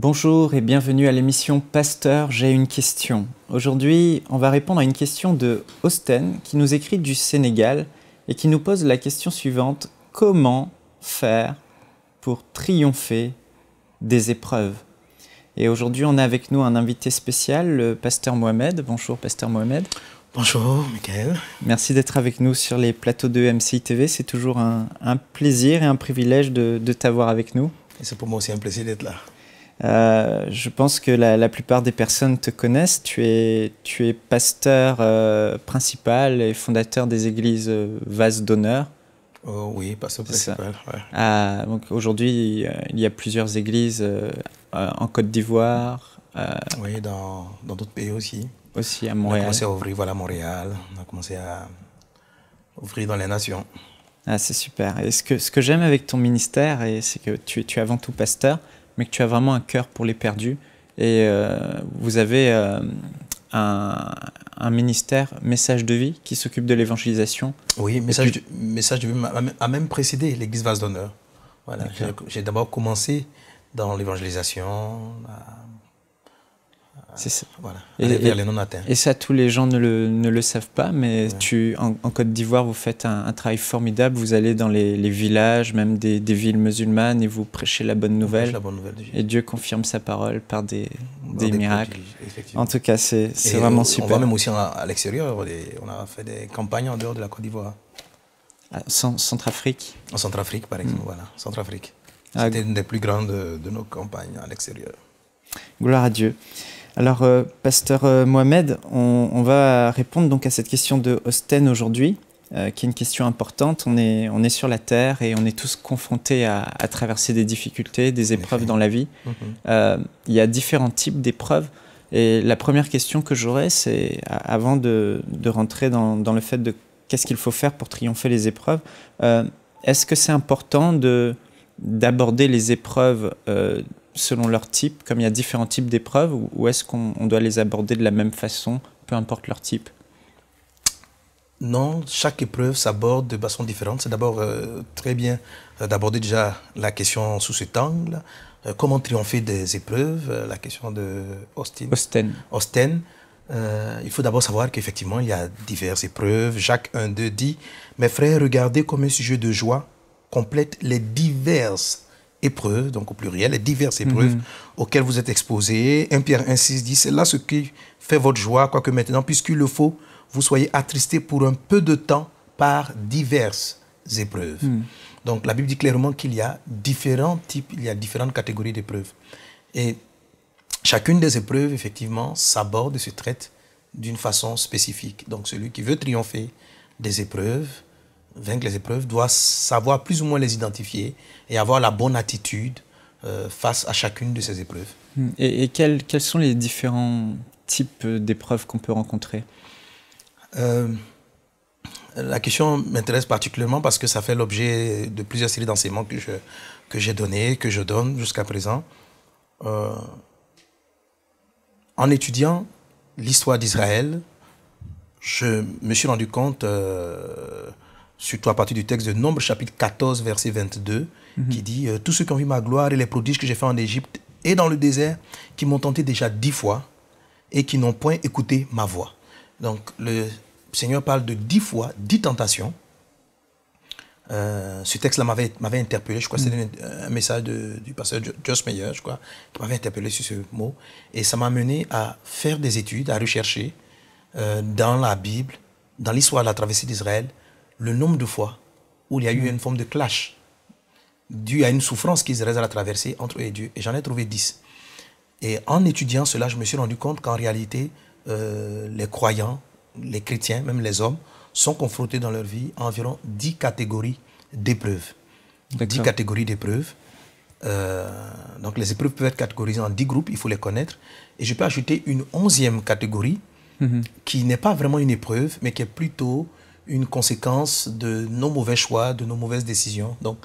Bonjour et bienvenue à l'émission Pasteur, j'ai une question. Aujourd'hui, on va répondre à une question de Osten qui nous écrit du Sénégal et qui nous pose la question suivante. Comment faire pour triompher des épreuves? Et aujourd'hui, on a avec nous un invité spécial, le pasteur Mohamed. Bonjour, pasteur Mohamed. Bonjour, Michael. Merci d'être avec nous sur les plateaux de MCI TV. C'est toujours un plaisir et un privilège de t'avoir avec nous. Et c'est pour moi aussi un plaisir d'être là. Je pense que la plupart des personnes te connaissent. Tu es pasteur principal et fondateur des églises Vase d'Honneur. Oui, pasteur principal. Ouais. Donc aujourd'hui, il y a plusieurs églises en Côte d'Ivoire. Oui, dans d'autres pays aussi. Aussi à Montréal. On a commencé à ouvrir à Montréal. On a commencé à ouvrir dans les nations. Ah, c'est super. Et ce que j'aime avec ton ministère, c'est que tu es avant tout pasteur, mais que tu as vraiment un cœur pour les perdus. Et vous avez un ministère Message de Vie qui s'occupe de l'évangélisation. Oui, Message de Vie a même précédé l'église Vase d'Honneur. Voilà. J'ai d'abord commencé dans l'évangélisation. C'est ça. Voilà. Vers les non-atteints. Et ça, tous les gens ne le savent pas, mais ouais. En Côte d'Ivoire, vous faites un travail formidable. Vous allez dans les villages, même des villes musulmanes, et vous prêchez la bonne nouvelle. Et Dieu confirme sa parole par des miracles. En tout cas, c'est vraiment super. On va même aussi à l'extérieur. On a fait des campagnes en dehors de la Côte d'Ivoire. Centrafrique. En Centrafrique, par exemple. Voilà, Centrafrique. C'était une des plus grandes de nos campagnes à l'extérieur. Gloire à Dieu. Alors, pasteur Mohamed, on va répondre donc à cette question de Osten aujourd'hui, qui est une question importante. On est sur la terre et on est tous confrontés à traverser des difficultés, des épreuves dans la vie. Il y a différents types d'épreuves. Et la première question que j'aurais, c'est, avant de rentrer dans le fait de qu'est-ce qu'il faut faire pour triompher les épreuves, est-ce que c'est important d'aborder les épreuves selon leur type, comme il y a différents types d'épreuves, ou est-ce qu'on doit les aborder de la même façon, peu importe leur type? Non, chaque épreuve s'aborde de façon différente. C'est d'abord très bien d'aborder déjà la question sous cet angle. Comment triompher des épreuves, la question de Osten. Il faut d'abord savoir qu'effectivement, il y a diverses épreuves. Jacques 1,2 dit « Mes frères, regardez comme un sujet de joie complète les diverses épreuves, donc au pluriel, les diverses épreuves auxquelles vous êtes exposés. 1 Pierre 1,6 dit, c'est là ce qui fait votre joie, quoique maintenant, puisqu'il le faut, vous soyez attristés pour un peu de temps par diverses épreuves. Donc la Bible dit clairement qu'il y a différents types, il y a différentes catégories d'épreuves. Et chacune des épreuves, effectivement, s'aborde et se traite d'une façon spécifique. Donc celui qui veut triompher des épreuves, vaincre les épreuves, doit savoir plus ou moins les identifier et avoir la bonne attitude face à chacune de ces épreuves. Et quels sont les différents types d'épreuves qu'on peut rencontrer? La question m'intéresse particulièrement parce que ça fait l'objet de plusieurs séries d'enseignements que j'ai donnés, que je donne jusqu'à présent. En étudiant l'histoire d'Israël, je me suis rendu compte surtout à partir du texte de Nombre, chapitre 14, verset 22, qui dit « Tous ceux qui ont vu ma gloire et les prodiges que j'ai fait en Égypte et dans le désert, qui m'ont tenté déjà 10 fois et qui n'ont point écouté ma voix. » Donc, le Seigneur parle de 10 fois, 10 tentations. Ce texte-là m'avait interpellé, je crois que c'était un message du pasteur Joss Meyer, je crois, qui m'avait interpellé sur ce mot. Et ça m'a mené à faire des études, à rechercher dans la Bible, dans l'histoire de la traversée d'Israël, le nombre de fois où il y a eu une forme de clash dû à une souffrance qu'Israël a traversée entre eux et Dieu. Et j'en ai trouvé 10. Et en étudiant cela, je me suis rendu compte qu'en réalité, les croyants, les chrétiens, même les hommes, sont confrontés dans leur vie à environ 10 catégories d'épreuves. 10 catégories d'épreuves. Donc les épreuves peuvent être catégorisées en 10 groupes, il faut les connaître. Et je peux ajouter une 11e catégorie qui n'est pas vraiment une épreuve, mais qui est plutôt une conséquence de nos mauvais choix, de nos mauvaises décisions. Donc,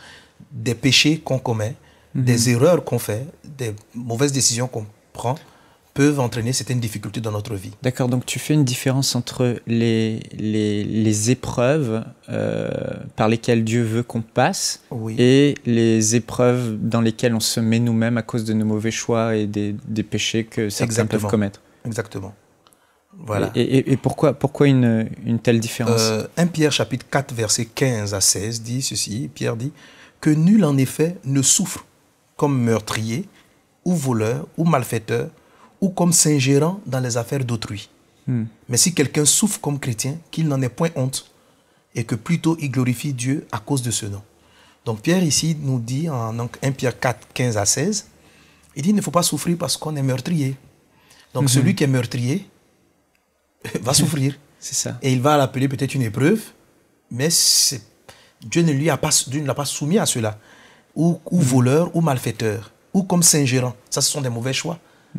des péchés qu'on commet, des erreurs qu'on fait, des mauvaises décisions qu'on prend, peuvent entraîner certaines difficultés dans notre vie. D'accord, donc tu fais une différence entre les épreuves par lesquelles Dieu veut qu'on passe et les épreuves dans lesquelles on se met nous-mêmes à cause de nos mauvais choix et des péchés que certains peuvent commettre. Exactement. Voilà. Et pourquoi une telle différence? 1 Pierre chapitre 4 verset 15 à 16 dit ceci, Pierre dit que nul en effet ne souffre comme meurtrier ou voleur ou malfaiteur ou comme s'ingérant dans les affaires d'autrui. Mais si quelqu'un souffre comme chrétien, qu'il n'en ait point honte et que plutôt il glorifie Dieu à cause de ce nom. Donc Pierre ici nous dit en 1 Pierre 4, 15 à 16, il dit il ne faut pas souffrir parce qu'on est meurtrier. Donc celui qui est meurtrier va souffrir. C'est ça. Et il va l'appeler peut-être une épreuve, mais Dieu ne l'a pas soumis à cela. Ou voleur, ou malfaiteur, ou comme s'ingérant. Ça, ce sont des mauvais choix.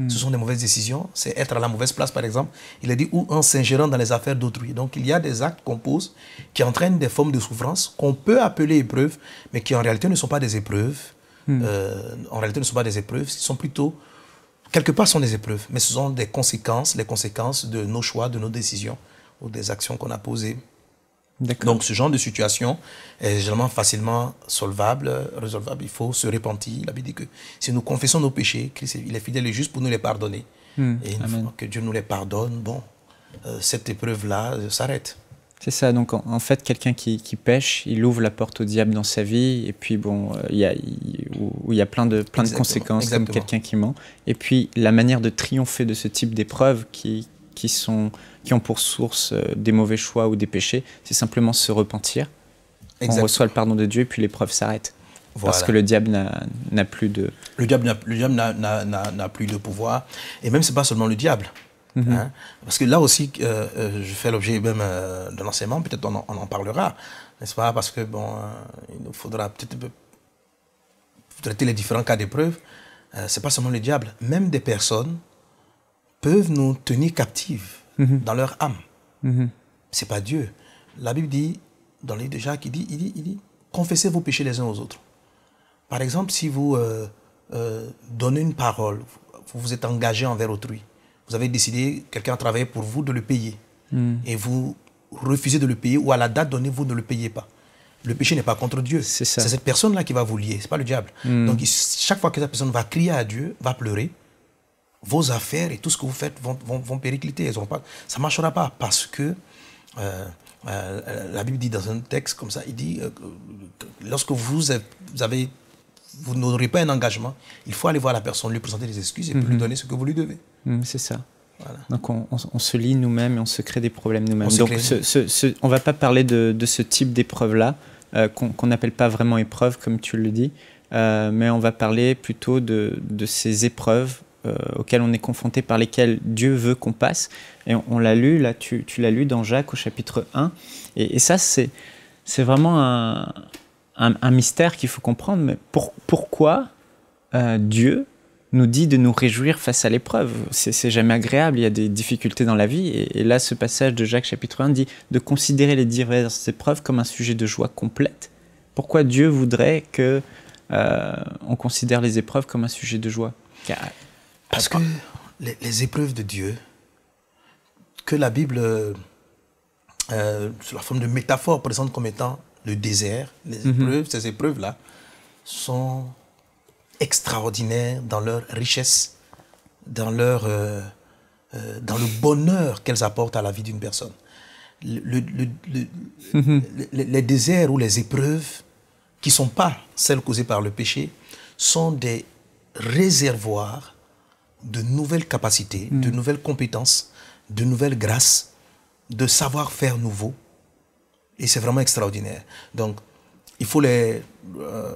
Ce sont des mauvaises décisions. C'est être à la mauvaise place, par exemple. Il a dit, ou en s'ingérant dans les affaires d'autrui. Donc, il y a des actes qu'on pose qui entraînent des formes de souffrance qu'on peut appeler épreuves, mais qui en réalité ne sont pas des épreuves. En réalité, ne sont pas des épreuves. Ce sont plutôt... Quelque part, ce sont des épreuves, mais ce sont des conséquences, les conséquences de nos choix, de nos décisions ou des actions qu'on a posées. Donc, ce genre de situation est généralement facilement résolvable. Il faut se repentir. La Bible dit que si nous confessons nos péchés, Christ il est fidèle et juste pour nous les pardonner. Et une fois que Dieu nous les pardonne, cette épreuve-là s'arrête. C'est ça, donc en fait, quelqu'un qui pêche, il ouvre la porte au diable dans sa vie, et puis il y a plein de conséquences, comme quelqu'un qui ment. Et puis la manière de triompher de ce type d'épreuves qui ont pour source des mauvais choix ou des péchés, c'est simplement se repentir. On reçoit le pardon de Dieu, et puis l'épreuve s'arrête. Voilà. Parce que le diable n'a plus de... Le diable n'a plus de pouvoir, et même c'est pas seulement le diable. Hein? Parce que là aussi, je fais l'objet même d'un enseignement, peut-être on en parlera, n'est-ce pas? Parce que il nous faudra peut-être traiter les différents cas d'épreuve. C'est pas seulement le diable, même des personnes peuvent nous tenir captives dans leur âme. C'est pas Dieu. La Bible dit, dans le livre de Jacques, il dit confessez vos péchés les uns aux autres. Par exemple, si vous donnez une parole, vous vous êtes engagé envers autrui, vous avez décidé, quelqu'un a travaillé pour vous, de le payer. Et vous refusez de le payer, ou à la date donnée, vous ne le payez pas. Le péché n'est pas contre Dieu. C'est cette personne-là qui va vous lier, ce n'est pas le diable. Donc, chaque fois que cette personne va crier à Dieu, va pleurer, vos affaires et tout ce que vous faites vont péricliter. Ça ne marchera pas, parce que la Bible dit dans un texte comme ça, il dit, lorsque vous n'aurez pas un engagement, il faut aller voir la personne, lui présenter des excuses et puis lui donner ce que vous lui devez. C'est ça. Voilà. Donc on se lie nous-mêmes et on se crée des problèmes nous-mêmes. Donc on ne va pas parler de ce type d'épreuve-là, qu'on n'appelle pas vraiment épreuve, comme tu le dis, mais on va parler plutôt de ces épreuves auxquelles on est confronté, par lesquelles Dieu veut qu'on passe. Et on l'a lu, là tu l'as lu dans Jacques au chapitre 1. Et ça, c'est vraiment un mystère qu'il faut comprendre. Mais pourquoi Dieu nous dit de nous réjouir face à l'épreuve? C'est jamais agréable, il y a des difficultés dans la vie. Et là, ce passage de Jacques chapitre 1 dit de considérer les diverses épreuves comme un sujet de joie complète. Pourquoi Dieu voudrait que on considère les épreuves comme un sujet de joie? Parce que les épreuves de Dieu, que la Bible, sous la forme de métaphore, présente comme étant le désert, les épreuves, ces épreuves-là, sont extraordinaires dans leur richesse, dans le bonheur qu'elles apportent à la vie d'une personne. Les déserts ou les épreuves, qui ne sont pas celles causées par le péché, sont des réservoirs de nouvelles capacités, de nouvelles compétences, de nouvelles grâces, de savoir-faire nouveau. Et c'est vraiment extraordinaire. Donc, il faut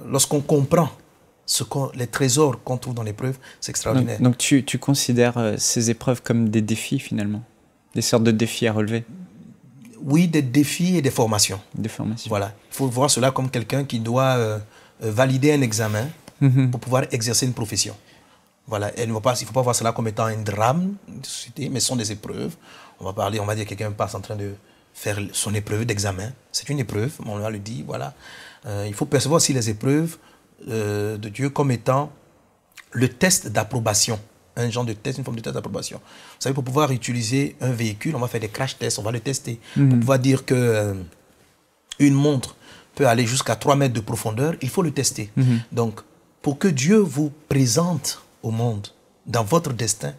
lorsqu'on comprend les trésors qu'on trouve dans l'épreuve, c'est extraordinaire. Donc tu considères ces épreuves comme des défis, finalement? Des sortes de défis à relever? Oui, des défis et des formations. Des formations. Voilà. Il faut voir cela comme quelqu'un qui doit valider un examen pour pouvoir exercer une profession. Voilà. Il ne faut pas voir cela comme étant un drame de société, mais ce sont des épreuves. On va dire quelqu'un passe en train de faire son épreuve d'examen. C'est une épreuve, on va le dire, voilà. Il faut percevoir aussi les épreuves de Dieu comme étant le test d'approbation un genre de test, une forme de test d'approbation. Vous savez, pour pouvoir utiliser un véhicule, on va faire des crash tests, on va le tester. Pour pouvoir dire que une montre peut aller jusqu'à 3 mètres de profondeur, il faut le tester. Donc, pour que Dieu vous présente au monde, dans votre destin,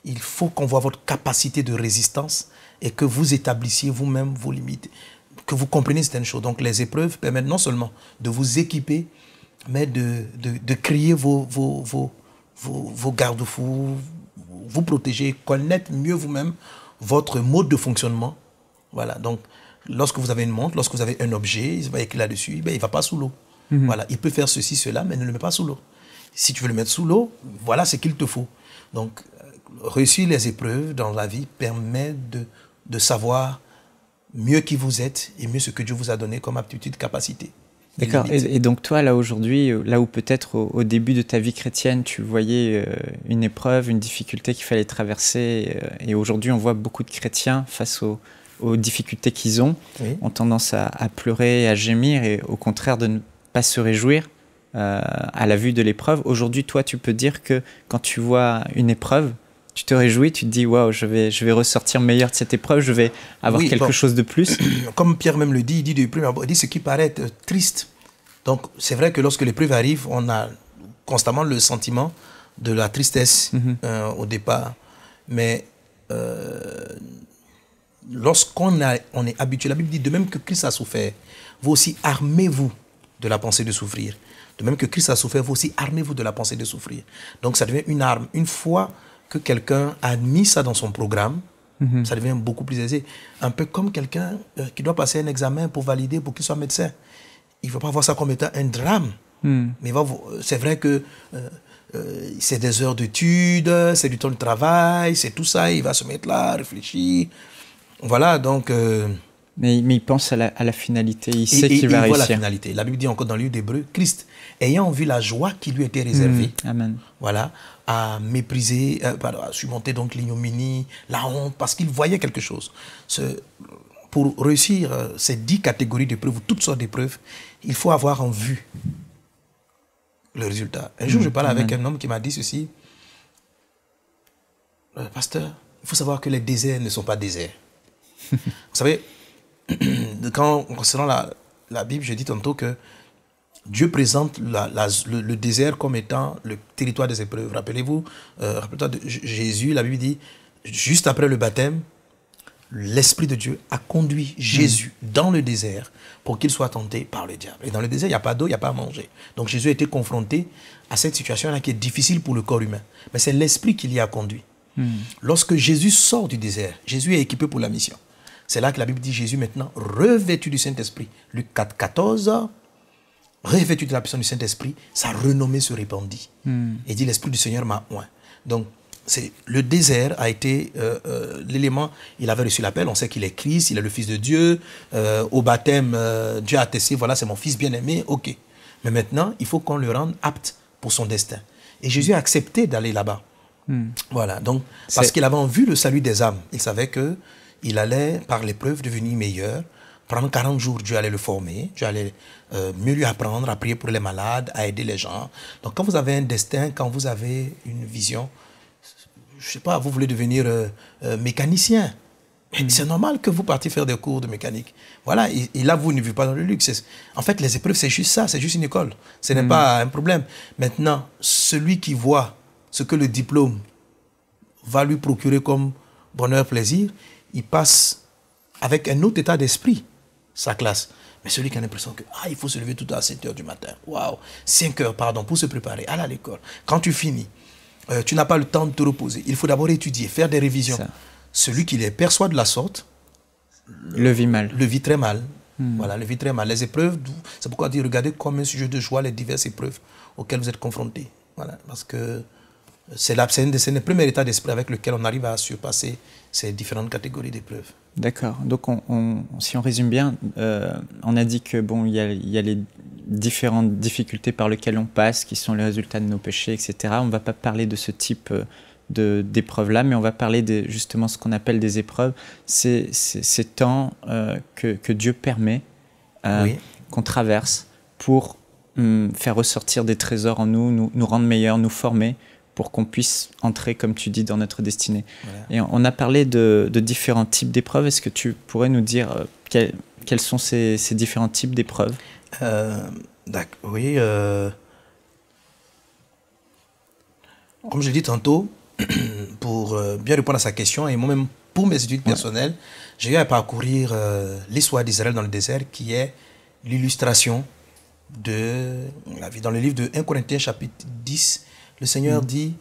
il faut qu'on voit votre capacité de résistance et que vous établissiez vous-même vos limites, que vous compreniez certaines choses. Donc, les épreuves permettent non seulement de vous équiper, mais de créer vos garde-fous, vous protéger, connaître mieux vous-même votre mode de fonctionnement. Voilà, donc lorsque vous avez une montre, lorsque vous avez un objet, il va écrire là-dessus, ben, il ne va pas sous l'eau. Voilà, il peut faire ceci, cela, mais ne le met pas sous l'eau. Si tu veux le mettre sous l'eau, voilà ce qu'il te faut. Donc, réussir les épreuves dans la vie permet de savoir mieux qui vous êtes et mieux ce que Dieu vous a donné comme aptitude, capacité. D'accord. Et donc toi, là aujourd'hui, là où peut-être au début de ta vie chrétienne, tu voyais une épreuve, une difficulté qu'il fallait traverser, et aujourd'hui on voit beaucoup de chrétiens face aux difficultés qu'ils ont, ont tendance à pleurer, à gémir, et au contraire de ne pas se réjouir à la vue de l'épreuve. Aujourd'hui, toi, tu peux dire que quand tu vois une épreuve, tu te réjouis, tu te dis, waouh, je vais ressortir meilleur de cette épreuve, je vais avoir quelque chose de plus. Comme Pierre même le dit, il dit du premier abord, il dit ce qui paraît être triste. Donc, c'est vrai que lorsque l'épreuve arrive, on a constamment le sentiment de la tristesse au départ. Mais lorsqu'on est habitué, la Bible dit, de même que Christ a souffert, vous aussi armez-vous de la pensée de souffrir. De même que Christ a souffert, vous aussi armez-vous de la pensée de souffrir. Donc, ça devient une arme. Une fois que quelqu'un a mis ça dans son programme, ça devient beaucoup plus aisé. Un peu comme quelqu'un qui doit passer un examen pour valider, pour qu'il soit médecin. Il ne va pas voir ça comme étant un drame. Mais c'est vrai que c'est des heures d'études, c'est du temps de travail, c'est tout ça. Il va se mettre là, réfléchir. Voilà, donc... Mais il pense à la finalité, il sait qu'il va réussir. Il voit la finalité. La Bible dit encore dans le livre d'Hébreux, Christ, ayant vu la joie qui lui était réservée, Amen. Voilà, a méprisé, a surmonté donc l'ignominie, la honte, parce qu'il voyait quelque chose. Pour réussir ces 10 catégories d'épreuves, ou toutes sortes d'épreuves, il faut avoir en vue le résultat. Un jour, je parlais avec un homme qui m'a dit ceci, pasteur, il faut savoir que les déserts ne sont pas déserts. Vous savez, concernant la Bible, je dis tantôt que Dieu présente le désert comme étant le territoire des épreuves. Rappelez-vous, rappelez-toi de Jésus, la Bible dit, juste après le baptême, l'Esprit de Dieu a conduit Jésus dans le désert pour qu'il soit tenté par le diable. Et dans le désert, il n'y a pas d'eau, il n'y a pas à manger. Donc Jésus a été confronté à cette situation-là qui est difficile pour le corps humain. Mais c'est l'Esprit qui l'y a conduit. Lorsque Jésus sort du désert, Jésus est équipé pour la mission. C'est là que la Bible dit Jésus maintenant revêtu du Saint-Esprit. Luc 4, 14, revêtu de la puissance du Saint-Esprit, sa renommée se répandit. Et dit l'Esprit du Seigneur m'a oint. Donc, le désert a été l'élément, il avait reçu l'appel, on sait qu'il est Christ, il est le Fils de Dieu, au baptême, Dieu a attesté, voilà, c'est mon Fils bien-aimé, ok. Mais maintenant, il faut qu'on le rende apte pour son destin. Et Jésus a accepté d'aller là-bas. Voilà, donc, parce qu'il avait en vue le salut des âmes. Il savait qu'il allait, par l'épreuve, devenir meilleur. Pendant 40 jours, Dieu allait le former, Dieu allait mieux lui apprendre à prier pour les malades, à aider les gens. Donc, quand vous avez un destin, quand vous avez une vision, je ne sais pas, vous voulez devenir mécanicien. C'est normal que vous partiez faire des cours de mécanique. Voilà, et là, vous ne vivez pas dans le luxe. En fait, les épreuves, c'est juste ça, c'est juste une école. Ce n'est pas un problème. Maintenant, celui qui voit ce que le diplôme va lui procurer comme bonheur, plaisir, il passe avec un autre état d'esprit sa classe. Mais celui qui a l'impression que il faut se lever tout à 7 h du matin, 5 h, pardon, pour se préparer, aller à l'école. Quand tu finis, tu n'as pas le temps de te reposer. Il faut d'abord étudier, faire des révisions. Celui qui les perçoit de la sorte le vit mal. Le vit très mal. Voilà, le vit très mal. Les épreuves, c'est pourquoi on dit regardez comme un sujet de joie les diverses épreuves auxquelles vous êtes confrontés. Voilà, parce que c'est le premier état d'esprit avec lequel on arrive à surpasser ces différentes catégories d'épreuves. D'accord. Donc, si on résume bien, on a dit que il y a les différentes difficultés par lesquelles on passe, qui sont les résultats de nos péchés, etc. On ne va pas parler de ce type d'épreuves-là, mais on va parler de justement ce qu'on appelle des épreuves. C'est ces temps que Dieu permet qu'on traverse pour faire ressortir des trésors en nous rendre meilleurs, nous former, pour qu'on puisse entrer, comme tu dis, dans notre destinée. Voilà. Et on a parlé de différents types d'épreuves. Est-ce que tu pourrais nous dire quels sont ces différents types d'épreuves? Oui. Comme je l'ai dit tantôt, pour bien répondre à sa question, et moi-même, pour mes études personnelles, j'ai eu à parcourir l'histoire d'Israël dans le désert, qui est l'illustration de la vie. Dans le livre de 1 Corinthiens chapitre 10, le Seigneur dit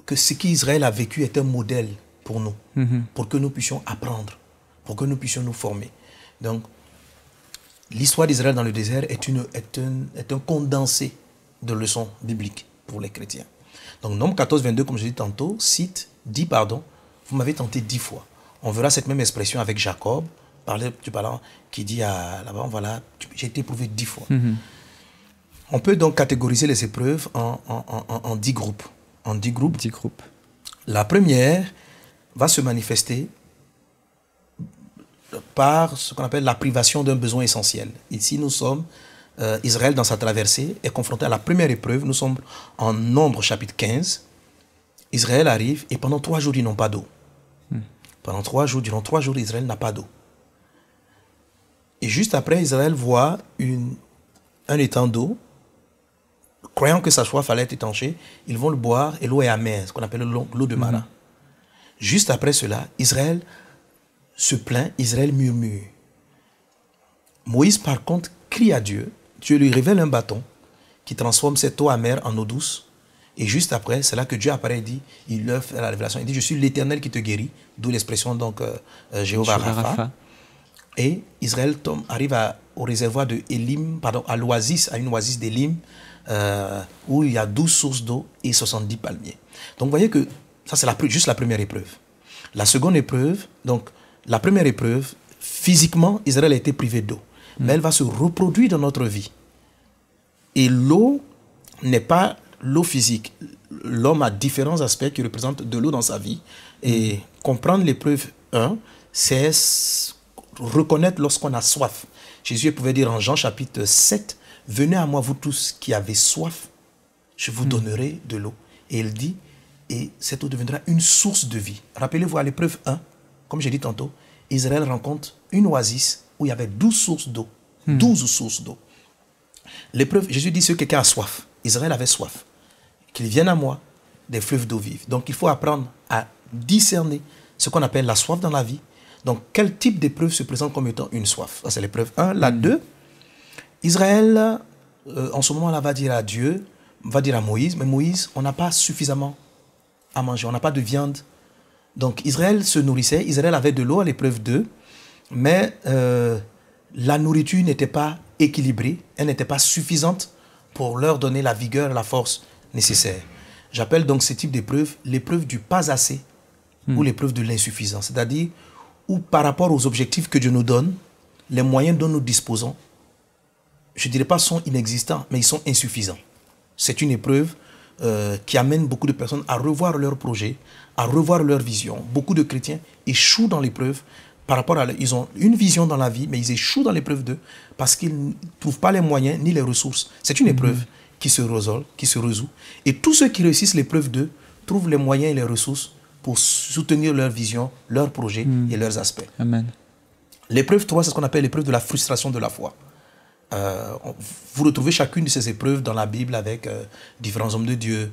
que ce qu'Israël a vécu est un modèle pour nous, pour que nous puissions apprendre, pour que nous puissions nous former. Donc, l'histoire d'Israël dans le désert est un condensé de leçons bibliques pour les chrétiens. Donc, Nombre 14, 22, comme je l'ai dit tantôt, dit, vous m'avez tenté 10 fois. On verra cette même expression avec Jacob, qui dit à Laban, voilà, j'ai été éprouvé 10 fois. On peut donc catégoriser les épreuves en 10 groupes. En 10 groupes. 10 groupes. La première va se manifester par ce qu'on appelle la privation d'un besoin essentiel. Ici, nous sommes, Israël dans sa traversée est confronté à la première épreuve. Nous sommes en Nombre chapitre 15. Israël arrive et pendant 3 jours, ils n'ont pas d'eau. Durant 3 jours, Israël n'a pas d'eau. Et juste après, Israël voit un étang d'eau. Croyant que sa soif allait être étanchée, ils vont le boire et l'eau est amère, ce qu'on appelle l'eau de Mara. Juste après cela, Israël se plaint, Israël murmure. Moïse, par contre, crie à Dieu. Dieu lui révèle un bâton qui transforme cette eau amère en eau douce. Et juste après, c'est là que Dieu apparaît et dit, il leur fait la révélation. Il dit, je suis l'Éternel qui te guérit, d'où l'expression donc Jéhovah Rapha. Et Israël arrive au réservoir de Élim, à l'oasis, à une oasis d'Élim, où il y a 12 sources d'eau et 70 palmiers. Donc vous voyez que ça c'est juste la première épreuve. La seconde épreuve, donc la première épreuve, physiquement, Israël a été privé d'eau. Mais elle va se reproduire dans notre vie. Et l'eau n'est pas l'eau physique. L'homme a différents aspects qui représentent de l'eau dans sa vie. Et comprendre l'épreuve 1, c'est reconnaître lorsqu'on a soif. Jésus pouvait dire en Jean chapitre 7, « Venez à moi vous tous qui avez soif, je vous donnerai de l'eau. » Et il dit, et cette eau deviendra une source de vie. Rappelez-vous à l'épreuve 1, comme j'ai dit tantôt, Israël rencontre une oasis où il y avait 12 sources d'eau. 12 sources d'eau. L'épreuve, Jésus dit, ceux qui a soif, Israël avait soif, qu'ils viennent à moi, des fleuves d'eau vive. Donc il faut apprendre à discerner ce qu'on appelle la soif dans la vie. Donc quel type d'épreuve se présente comme étant une soif? Ça c'est l'épreuve 1. La 2, Israël, en ce moment-là, va dire à Dieu, va dire à Moïse, mais Moïse, on n'a pas suffisamment à manger, on n'a pas de viande. Donc Israël se nourrissait, Israël avait de l'eau à l'épreuve 2, mais la nourriture n'était pas équilibrée, elle n'était pas suffisante pour leur donner la vigueur, la force nécessaire. J'appelle donc ce type d'épreuve l'épreuve du pas assez ou l'épreuve de l'insuffisance. C'est-à-dire où par rapport aux objectifs que Dieu nous donne, les moyens dont nous disposons, je ne dirais pas sont inexistants, mais ils sont insuffisants. C'est une épreuve qui amène beaucoup de personnes à revoir leurs projets, à revoir leur vision. Beaucoup de chrétiens échouent dans l'épreuve par rapport à... Ils ont une vision dans la vie, mais ils échouent dans l'épreuve 2 parce qu'ils ne trouvent pas les moyens ni les ressources. C'est une épreuve qui se résout. Et tous ceux qui réussissent l'épreuve 2 trouvent les moyens et les ressources pour soutenir leur vision, leurs projets et leurs aspects. Amen. L'épreuve 3, c'est ce qu'on appelle l'épreuve de la frustration de la foi. Vous retrouvez chacune de ces épreuves dans la Bible avec différents hommes de Dieu.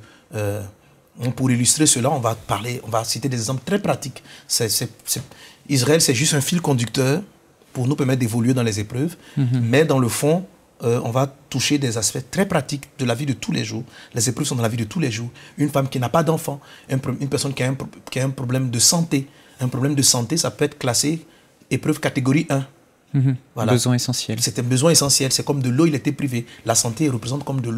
Pour illustrer cela, on va citer des exemples très pratiques. Israël, c'est juste un fil conducteur pour nous permettre d'évoluer dans les épreuves, mais dans le fond, on va toucher des aspects très pratiques de la vie de tous les jours. Les épreuves sont dans la vie de tous les jours. Une femme qui n'a pas d'enfant, une personne qui a un problème de santé. Un problème de santé, ça peut être classé épreuve catégorie 1. Voilà. Besoin essentiel. C'est un besoin essentiel. C'est comme de l'eau, il était privé. La santé représente comme de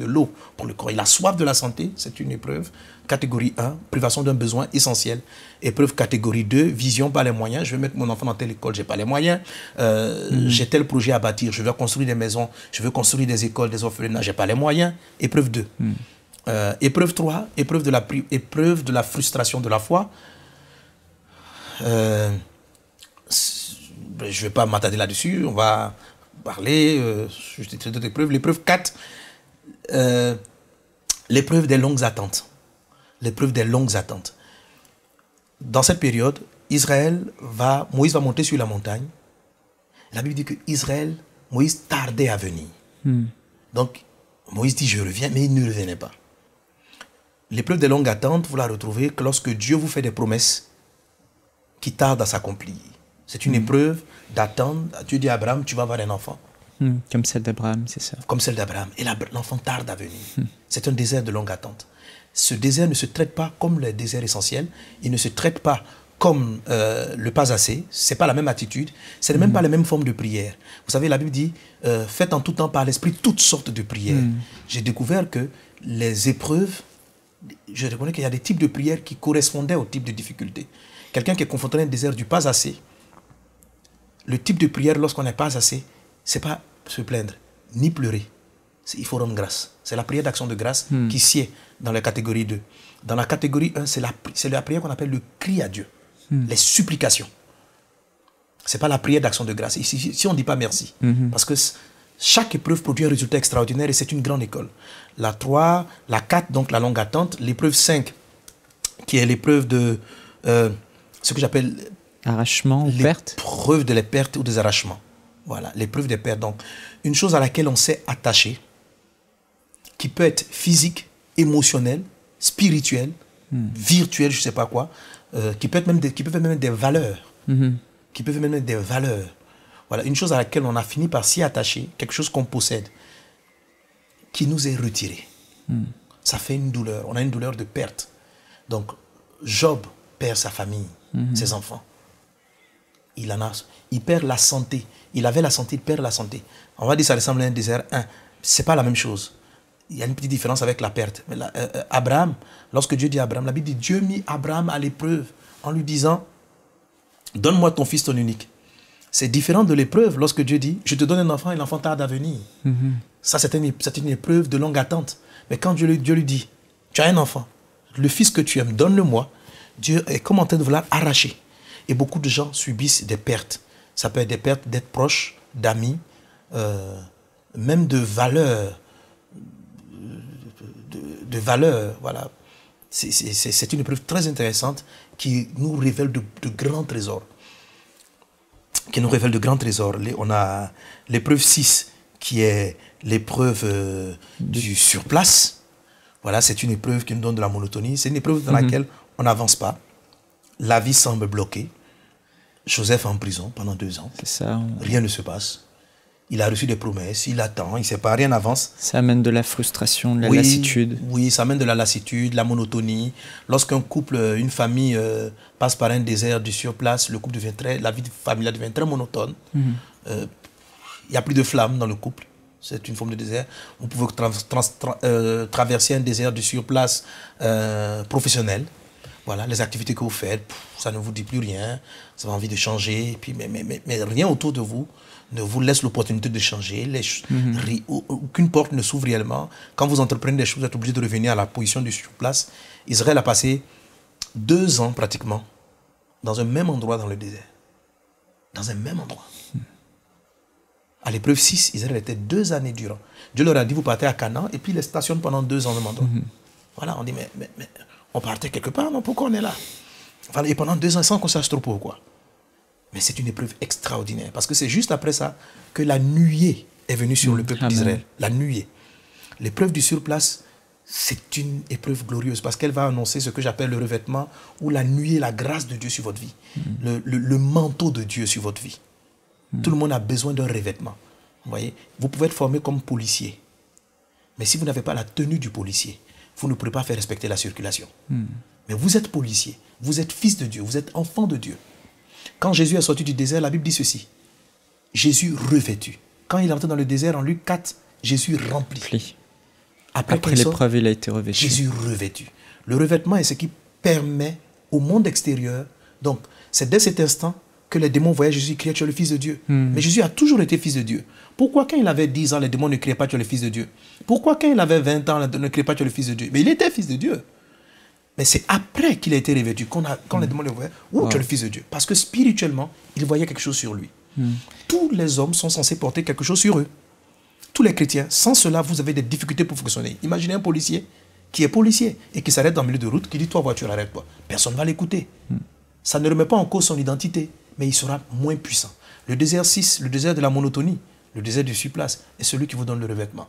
l'eau pour le corps. Et la soif de la santé, c'est une épreuve. Catégorie 1, privation d'un besoin essentiel. Épreuve catégorie 2, vision, pas les moyens. Je vais mettre mon enfant dans telle école, je n'ai pas les moyens. J'ai tel projet à bâtir, je veux construire des maisons, je veux construire des écoles, des orphelinats, je n'ai pas les moyens. Épreuve 2. Épreuve 3, épreuve de la frustration de la foi. Je ne vais pas m'attarder là-dessus, on va parler d'autres épreuves. L'épreuve 4, l'épreuve des longues attentes. L'épreuve des longues attentes. Dans cette période, Moïse va monter sur la montagne. La Bible dit que Moïse tardait à venir. Donc, Moïse dit, je reviens, mais il ne revenait pas. L'épreuve des longues attentes, vous la retrouvez que lorsque Dieu vous fait des promesses qui tardent à s'accomplir. C'est une épreuve d'attendre. Dieu dit à Abraham, tu vas avoir un enfant. Comme celle d'Abraham, c'est ça. Comme celle d'Abraham. Et l'enfant tarde à venir. C'est un désert de longue attente. Ce désert ne se traite pas comme le désert essentiel. Il ne se traite pas comme le pas assez. Ce n'est pas la même attitude. Ce n'est même pas la même forme de prière. Vous savez, la Bible dit, faites en tout temps par l'Esprit toutes sortes de prières. J'ai découvert que les épreuves, je reconnais qu'il y a des types de prières qui correspondaient au type de difficulté. Quelqu'un qui est confronté à un désert du pas assez, le type de prière lorsqu'on n'est pas assez, ce n'est pas se plaindre, ni pleurer. Il faut rendre grâce. C'est la prière d'action de grâce qui sied dans la catégorie 2. Dans la catégorie 1, c'est la prière qu'on appelle le cri à Dieu. Les supplications. Ce n'est pas la prière d'action de grâce. Ici, on ne dit pas merci. Parce que chaque épreuve produit un résultat extraordinaire et c'est une grande école. La 3, la 4, donc la longue attente. L'épreuve 5, qui est l'épreuve de ce que j'appelle... Arrachement ou perte. L'épreuve de les pertes ou des arrachements. Voilà, l'épreuve des pertes. Donc, une chose à laquelle on s'est attaché, qui peut être physique, émotionnelle, spirituelle, virtuelle, je ne sais pas quoi, qui peut même être des valeurs. Qui peuvent même être des valeurs. Voilà, une chose à laquelle on a fini par s'y attacher, quelque chose qu'on possède, qui nous est retiré. Ça fait une douleur. On a une douleur de perte. Donc, Job perd sa famille, ses enfants. Il perd la santé. Il avait la santé, il perd la santé. On va dire que ça ressemble à un désert 1. Ce n'est pas la même chose. Il y a une petite différence avec la perte. Mais Abraham, lorsque Dieu dit à Abraham, la Bible dit Dieu mit Abraham à l'épreuve en lui disant, donne-moi ton fils, ton unique. C'est différent de l'épreuve lorsque Dieu dit, je te donne un enfant et l'enfant tarde à venir. Ça, c'est une épreuve de longue attente. Mais quand Dieu lui dit, tu as un enfant, le fils que tu aimes, donne-le-moi, Dieu est comme en train de vouloir arracher. Et beaucoup de gens subissent des pertes. Ça peut être des pertes d'être proches, d'amis, même de valeurs. De valeurs, voilà. C'est une épreuve très intéressante qui nous révèle de grands trésors. On a l'épreuve 6, qui est l'épreuve du surplace. Voilà, c'est une épreuve qui nous donne de la monotonie. C'est une épreuve dans laquelle on n'avance pas. La vie semble bloquée. Joseph est en prison pendant 2 ans. C'est ça. Rien ne se passe. Il a reçu des promesses, il attend, il ne sait pas, rien n'avance. Ça amène de la frustration, de la lassitude. Oui, ça amène de la lassitude, la monotonie. Lorsqu'un couple, une famille passe par un désert du surplace, la vie familiale devient très monotone. Il n'y a plus de flamme dans le couple. C'est une forme de désert. Vous pouvez traverser un désert du surplace professionnel. Voilà, les activités que vous faites, ça ne vous dit plus rien. Vous avez envie de changer. Et puis, mais rien autour de vous ne vous laisse l'opportunité de changer. Aucune porte ne s'ouvre réellement. Quand vous entreprenez des choses, vous êtes obligé de revenir à la position du surplace. Israël a passé 2 ans pratiquement dans un même endroit dans le désert. Dans un même endroit. À l'épreuve 6, Israël était 2 années durant. Dieu leur a dit, vous partez à Canaan, et puis ils les stationnent pendant 2 ans au même endroit. Voilà, on dit, mais on partait quelque part, non? Pourquoi on est là? Voilà, et pendant 2 ans, sans qu'on sache trop pourquoi. Mais c'est une épreuve extraordinaire, parce que c'est juste après ça que la nuée est venue sur le peuple d'Israël. La nuée. L'épreuve du surplace, c'est une épreuve glorieuse, parce qu'elle va annoncer ce que j'appelle le revêtement, ou la nuée, la grâce de Dieu sur votre vie. Le manteau de Dieu sur votre vie. Tout le monde a besoin d'un revêtement. Vous voyez, vous pouvez être formé comme policier. Mais si vous n'avez pas la tenue du policier, vous ne pourrez pas faire respecter la circulation. Mais vous êtes policier, vous êtes fils de Dieu, vous êtes enfant de Dieu. Quand Jésus est sorti du désert, la Bible dit ceci. Jésus revêtu. Quand il est entré dans le désert, en Luc 4, Jésus rempli. Après l'épreuve, il a été revêtu. Jésus revêtu. Le revêtement est ce qui permet au monde extérieur. Donc, c'est dès cet instant que les démons voyaient Jésus crier, tu es le Fils de Dieu. Mais Jésus a toujours été Fils de Dieu. Pourquoi quand il avait 10 ans, les démons ne criaient pas, tu es le Fils de Dieu? Pourquoi quand il avait 20 ans, les démons ne criaient pas, tu es le Fils de Dieu? Mais il était Fils de Dieu. Mais c'est après qu'il a été revêtu, quand les démons le voyaient, tu es le Fils de Dieu. Parce que spirituellement, ils voyaient quelque chose sur lui. Tous les hommes sont censés porter quelque chose sur eux. Tous les chrétiens. Sans cela, vous avez des difficultés pour fonctionner. Imaginez un policier qui est policier et qui s'arrête dans le milieu de route, qui dit, toi, voiture, arrête-toi. Personne ne va l'écouter. Ça ne remet pas en cause son identité, mais il sera moins puissant. Le désert 6, le désert de la monotonie, le désert du surplace, est celui qui vous donne le revêtement.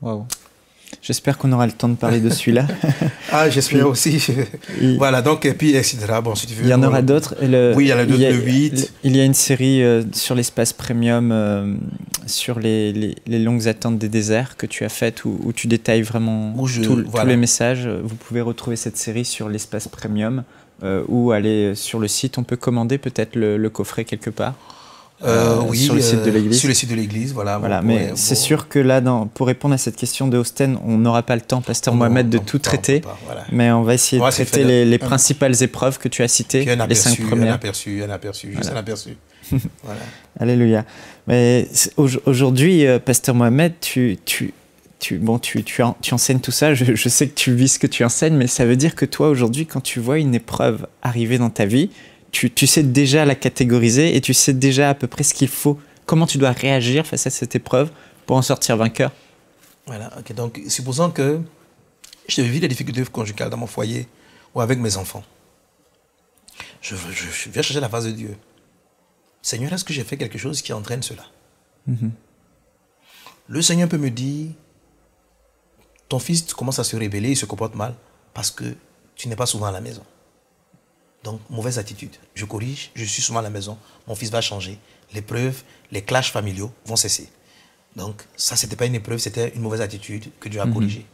Waouh. J'espère qu'on aura le temps de parler de celui-là. Ah, j'espère aussi. Voilà, donc, et puis, etc. Bon, si tu veux, il y en aura d'autres. Oui, il y en a d'autres, le 8. Il y a une série sur l'espace premium, sur les longues attentes des déserts que tu as faites, où tu détailles vraiment tous les messages. Vous pouvez retrouver cette série sur l'espace premium, ou aller sur le site. On peut commander peut-être le coffret quelque part. Oui, sur le site de l'église. Sur le site de l'église, voilà. Mais c'est sûr que là, pour répondre à cette question de Osten, on n'aura pas le temps, Pasteur Mohamed, de tout traiter. Voilà. Mais on va essayer de traiter les principales épreuves que tu as citées, les 5 premières. Un aperçu, juste un aperçu. Voilà. Alléluia. Mais aujourd'hui, Pasteur Mohamed, tu enseignes tout ça. Je sais que tu vis ce que tu enseignes, mais ça veut dire que toi, aujourd'hui, quand tu vois une épreuve arriver dans ta vie, tu sais déjà la catégoriser et tu sais déjà à peu près ce qu'il faut, comment tu dois réagir face à cette épreuve pour en sortir vainqueur. Voilà, ok. Donc supposons que je vis des difficultés conjugales dans mon foyer ou avec mes enfants. Je viens chercher la face de Dieu. Seigneur, est-ce que j'ai fait quelque chose qui entraîne cela? Le Seigneur peut me dire, ton fils commence à se rébeller, il se comporte mal parce que tu n'es pas souvent à la maison. Donc, mauvaise attitude. Je corrige, je suis souvent à la maison, mon fils va changer. L'épreuve, les clashs familiaux vont cesser. Donc, ça, ce n'était pas une épreuve, c'était une mauvaise attitude que Dieu a corrigée.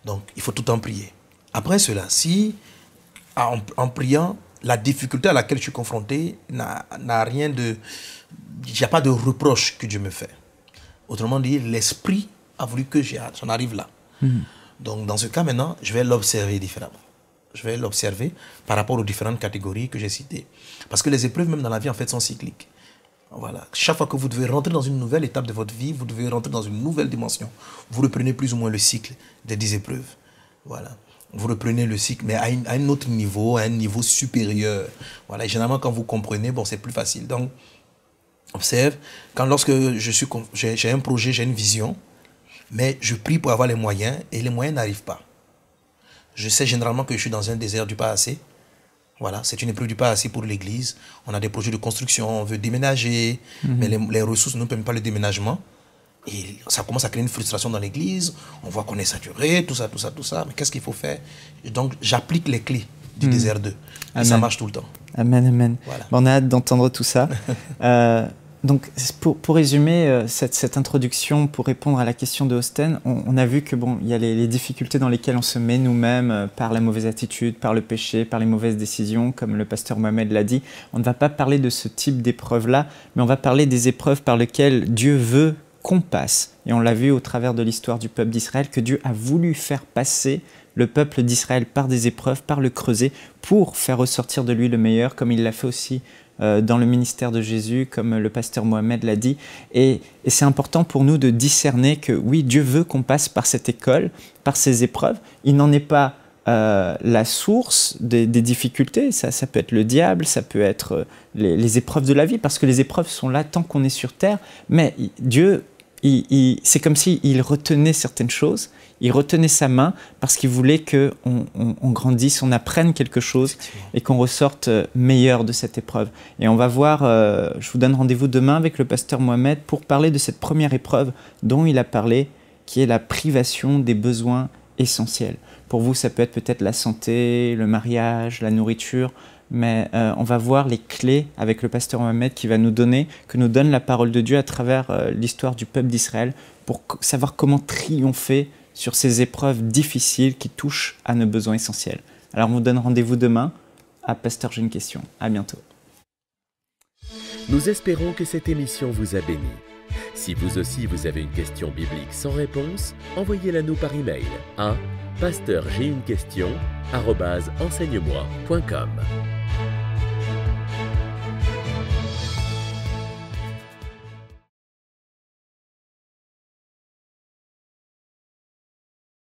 Donc, il faut tout le temps prier. Après cela, si, en priant, la difficulté à laquelle je suis confronté n'a rien de... Il n'y a pas de reproche que Dieu me fait. Autrement dit, l'esprit a voulu que j'en arrive là. Donc, dans ce cas, maintenant, je vais l'observer différemment. Je vais l'observer par rapport aux différentes catégories que j'ai citées. Parce que les épreuves, même dans la vie, en fait, sont cycliques. Voilà. Chaque fois que vous devez rentrer dans une nouvelle étape de votre vie, vous devez rentrer dans une nouvelle dimension. Vous reprenez plus ou moins le cycle des 10 épreuves. Voilà. Vous reprenez le cycle, mais à un autre niveau, à un niveau supérieur. Voilà. Et généralement, quand vous comprenez, bon, c'est plus facile. Donc, observe. Lorsque j'ai un projet, j'ai une vision, mais je prie pour avoir les moyens, et les moyens n'arrivent pas. Je sais généralement que je suis dans un désert du pas assez. Voilà, c'est une épreuve du pas assez pour l'église. On a des projets de construction, on veut déménager, mais les ressources ne permettent pas le déménagement. Et ça commence à créer une frustration dans l'église. On voit qu'on est saturé, tout ça. Mais qu'est-ce qu'il faut faire? Et donc, j'applique les clés du désert 2. Et ça marche tout le temps. Amen. Voilà. On a hâte d'entendre tout ça. Donc, pour résumer cette introduction, pour répondre à la question de Osten, on a vu que il y a les difficultés dans lesquelles on se met nous-mêmes par la mauvaise attitude, par le péché, par les mauvaises décisions, comme le pasteur Mohamed l'a dit. On ne va pas parler de ce type d'épreuves-là, mais on va parler des épreuves par lesquelles Dieu veut qu'on passe. Et on l'a vu au travers de l'histoire du peuple d'Israël, que Dieu a voulu faire passer le peuple d'Israël par des épreuves, par le creuset, pour faire ressortir de lui le meilleur, comme il l'a fait aussi dans le ministère de Jésus, comme le pasteur Mohamed l'a dit. Et c'est important pour nous de discerner que oui, Dieu veut qu'on passe par cette école, par ces épreuves. Il n'en est pas la source des difficultés. Ça peut être le diable, ça peut être les épreuves de la vie, parce que les épreuves sont là tant qu'on est sur terre. Mais Dieu, c'est comme s'il retenait certaines choses. Il retenait sa main parce qu'il voulait qu'on grandisse, on apprenne quelque chose et qu'on ressorte meilleur de cette épreuve. Et on va voir, je vous donne rendez-vous demain avec le pasteur Mohamed pour parler de cette première épreuve dont il a parlé, qui est la privation des besoins essentiels. Pour vous, ça peut être peut-être la santé, le mariage, la nourriture, mais on va voir les clés avec le pasteur Mohamed que nous donne la parole de Dieu à travers l'histoire du peuple d'Israël pour savoir comment triompher sur ces épreuves difficiles qui touchent à nos besoins essentiels. Alors, on vous donne rendez-vous demain à Pasteur, j'ai une question. À bientôt. Nous espérons que cette émission vous a béni. Si vous aussi vous avez une question biblique sans réponse, envoyez-la nous par email à pasteurj'ainunequestion@enseigne-moi.com.